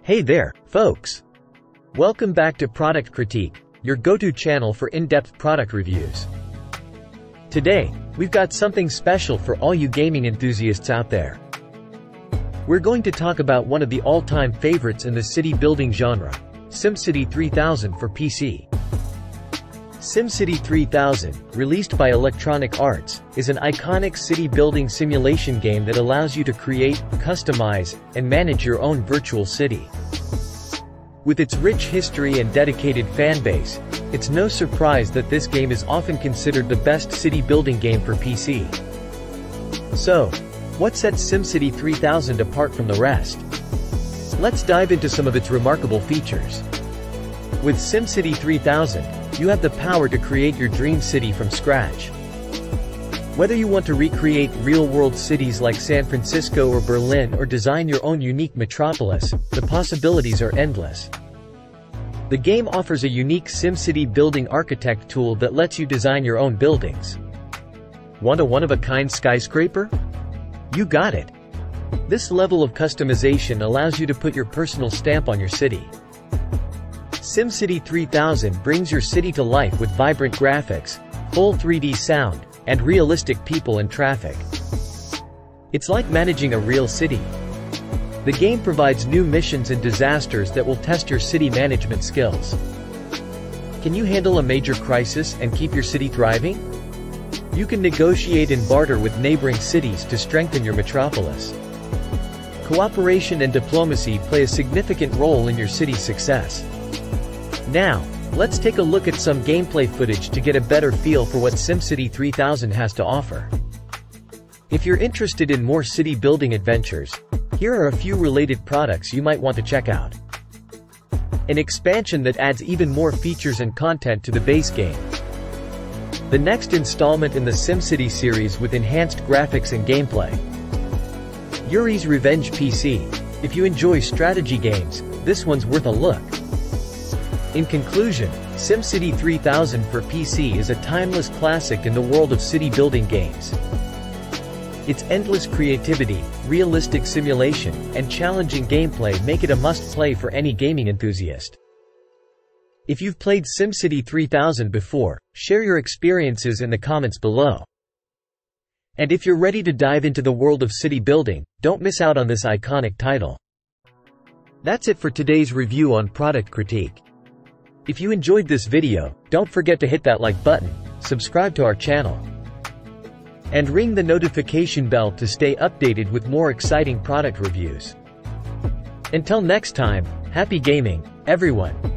Hey there, folks! Welcome back to Product Critique, your go-to channel for in-depth product reviews. Today, we've got something special for all you gaming enthusiasts out there. We're going to talk about one of the all-time favorites in the city building genre, SimCity 3000 for PC. SimCity 3000, released by Electronic Arts, is an iconic city building simulation game that allows you to create, customize, and manage your own virtual city. With its rich history and dedicated fanbase, it's no surprise that this game is often considered the best city building game for PC. So, what sets SimCity 3000 apart from the rest? Let's dive into some of its remarkable features. With SimCity 3000, you have the power to create your dream city from scratch. Whether you want to recreate real-world cities like San Francisco or Berlin or design your own unique metropolis, the possibilities are endless. The game offers a unique SimCity building architect tool that lets you design your own buildings. Want a one-of-a-kind skyscraper? You got it! This level of customization allows you to put your personal stamp on your city. SimCity 3000 brings your city to life with vibrant graphics, full 3D sound, and realistic people and traffic. It's like managing a real city. The game provides new missions and disasters that will test your city management skills. Can you handle a major crisis and keep your city thriving? You can negotiate and barter with neighboring cities to strengthen your metropolis. Cooperation and diplomacy play a significant role in your city's success. Now, let's take a look at some gameplay footage to get a better feel for what SimCity 3000 has to offer. If you're interested in more city building adventures, here are a few related products you might want to check out. An expansion that adds even more features and content to the base game. The next installment in the SimCity series with enhanced graphics and gameplay. Yuri's Revenge PC. If you enjoy strategy games, this one's worth a look. In conclusion, SimCity 3000 for PC is a timeless classic in the world of city building games. Its endless creativity, realistic simulation, and challenging gameplay make it a must-play for any gaming enthusiast. If you've played SimCity 3000 before, share your experiences in the comments below. And if you're ready to dive into the world of city building, don't miss out on this iconic title. That's it for today's review on Product Critique. If you enjoyed this video, don't forget to hit that like button, subscribe to our channel, and ring the notification bell to stay updated with more exciting product reviews. Until next time, happy gaming, everyone!